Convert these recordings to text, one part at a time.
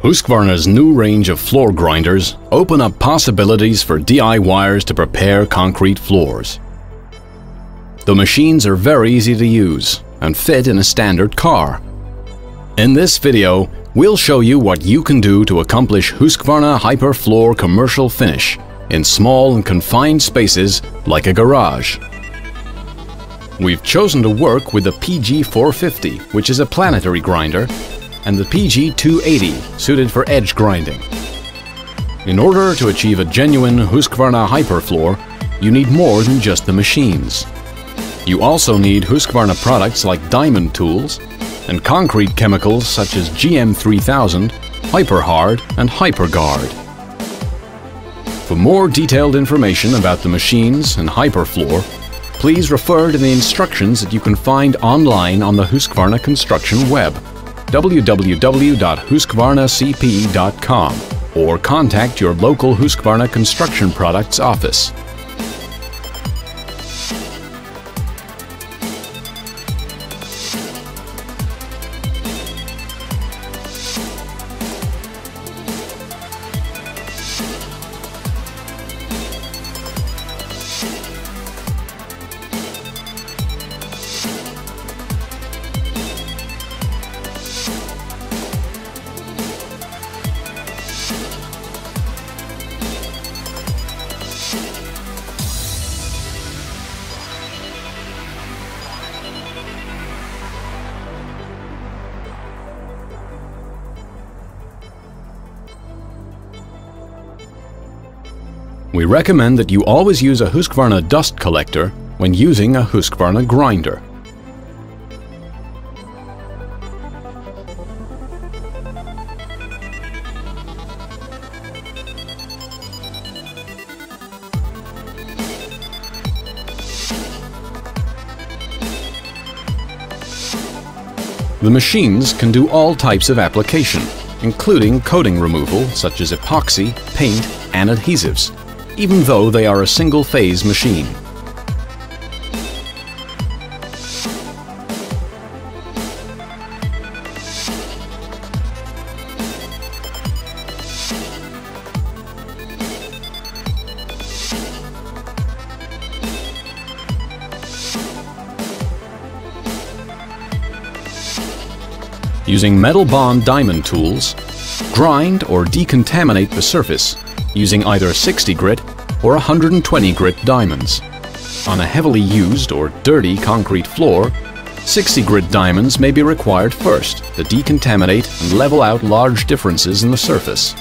Husqvarna's new range of floor grinders open up possibilities for DIYers to prepare concrete floors. The machines are very easy to use and fit in a standard car. In this video, we'll show you what you can do to accomplish Husqvarna HyperFloor commercial finish in small and confined spaces like a garage. We've chosen to work with the PG450, which is a planetary grinder, and the PG280, suited for edge grinding. In order to achieve a genuine Husqvarna HyperFloor, you need more than just the machines. You also need Husqvarna products like diamond tools and concrete chemicals such as GM3000, HyperHard and HyperGuard. For more detailed information about the machines and HyperFloor, please refer to the instructions that you can find online on the Husqvarna Construction web, www.husqvarnacp.com, or contact your local Husqvarna Construction Products office. We recommend that you always use a Husqvarna dust collector when using a Husqvarna grinder. The machines can do all types of application, including coating removal such as epoxy, paint, and adhesives, even though they are a single-phase machine. Using metal bond diamond tools, grind or decontaminate the surface using either 60 grit or 120 grit diamonds. On a heavily used or dirty concrete floor, 60 grit diamonds may be required first to decontaminate and level out large differences in the surface.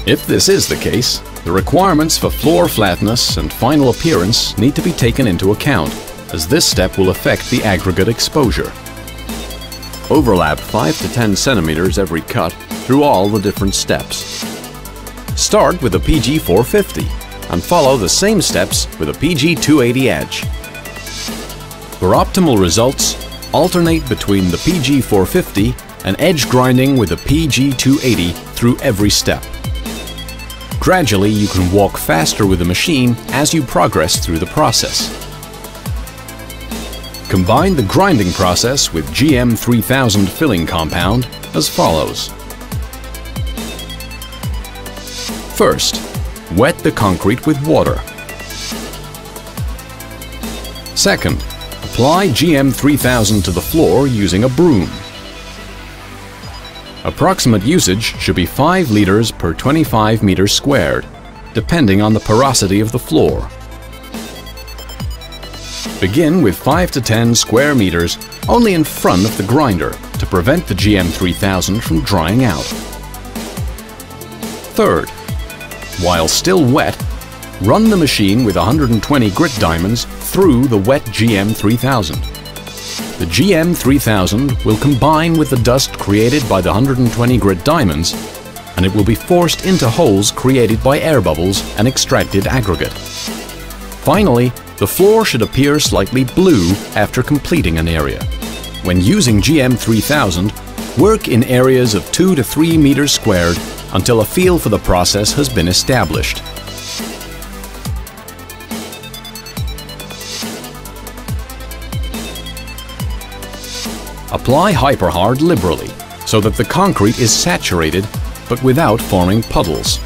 If this is the case, the requirements for floor flatness and final appearance need to be taken into account, as this step will affect the aggregate exposure. Overlap 5 to 10 centimeters every cut through all the different steps. Start with a PG450 and follow the same steps with a PG280 edge. For optimal results, alternate between the PG450 and edge grinding with a PG280 through every step. Gradually, you can walk faster with the machine as you progress through the process. Combine the grinding process with GM3000 filling compound as follows. First, wet the concrete with water. Second, apply GM3000 to the floor using a broom. Approximate usage should be 5 liters per 25 meters squared, depending on the porosity of the floor. Begin with 5 to 10 square meters only in front of the grinder to prevent the GM3000 from drying out. Third, while still wet, run the machine with 120 grit diamonds through the wet GM3000. The GM3000 will combine with the dust created by the 120 grit diamonds, and it will be forced into holes created by air bubbles and extracted aggregate. Finally, the floor should appear slightly blue after completing an area. When using GM3000, work in areas of 2 to 3 meters squared until a feel for the process has been established. Apply HyperHard liberally so that the concrete is saturated but without forming puddles.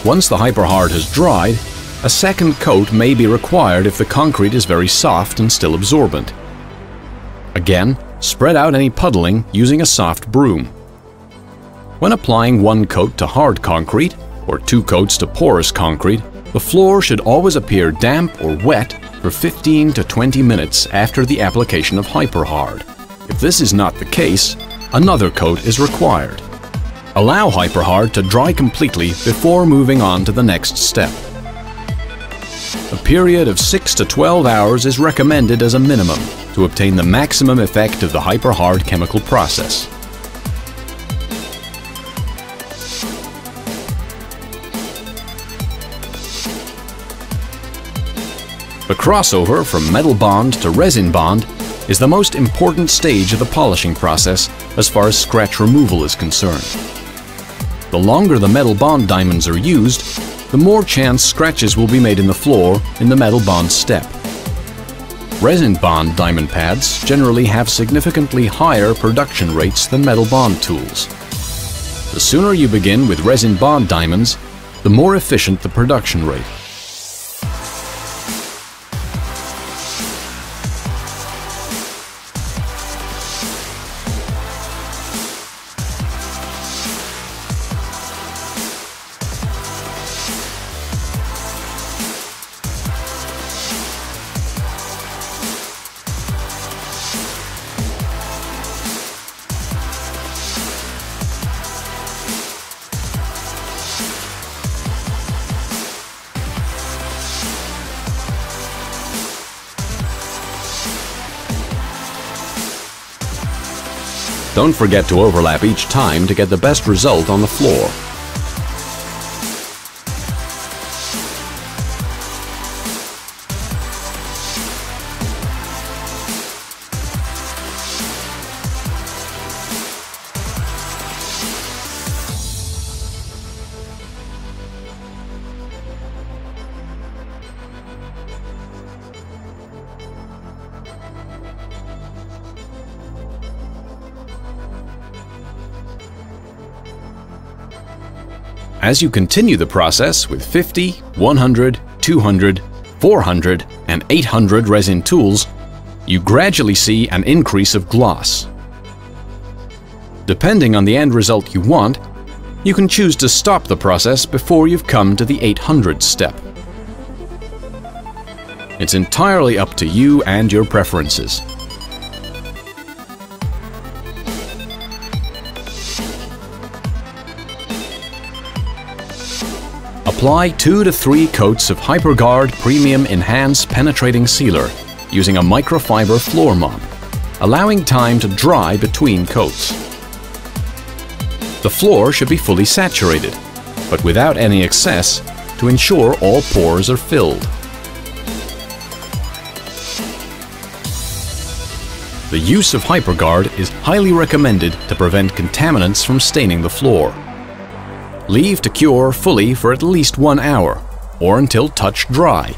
Once the HyperHard has dried, a second coat may be required if the concrete is very soft and still absorbent. Again, spread out any puddling using a soft broom. When applying one coat to hard concrete, or two coats to porous concrete, the floor should always appear damp or wet for 15 to 20 minutes after the application of HyperHard. If this is not the case, another coat is required. Allow HyperHard to dry completely before moving on to the next step. A period of 6 to 12 hours is recommended as a minimum to obtain the maximum effect of the HyperHard chemical process. The crossover from metal bond to resin bond is the most important stage of the polishing process as far as scratch removal is concerned. The longer the metal bond diamonds are used, the more chance scratches will be made in the floor in the metal bond step. Resin bond diamond pads generally have significantly higher production rates than metal bond tools. The sooner you begin with resin bond diamonds, the more efficient the production rate. Don't forget to overlap each time to get the best result on the floor. As you continue the process with 50, 100, 200, 400, and 800 resin tools, you gradually see an increase of gloss. Depending on the end result you want, you can choose to stop the process before you've come to the 800 step. It's entirely up to you and your preferences. Apply 2 to 3 coats of HyperGuard Premium Enhanced Penetrating Sealer using a microfiber floor mop, allowing time to dry between coats. The floor should be fully saturated, but without any excess, to ensure all pores are filled. The use of HyperGuard is highly recommended to prevent contaminants from staining the floor. Leave to cure fully for at least 1 hour, or until touch dry,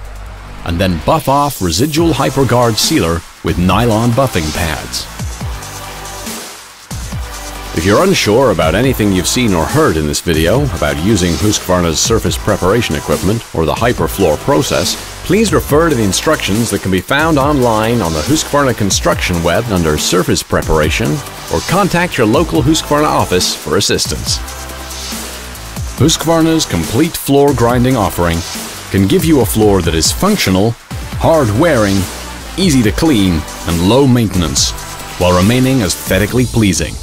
and then buff off residual HyperGuard sealer with nylon buffing pads. If you're unsure about anything you've seen or heard in this video about using Husqvarna's surface preparation equipment or the HyperFloor process, please refer to the instructions that can be found online on the Husqvarna construction web under Surface Preparation, or contact your local Husqvarna office for assistance. Husqvarna's complete floor grinding offering can give you a floor that is functional, hard-wearing, easy to clean, and low maintenance, while remaining aesthetically pleasing.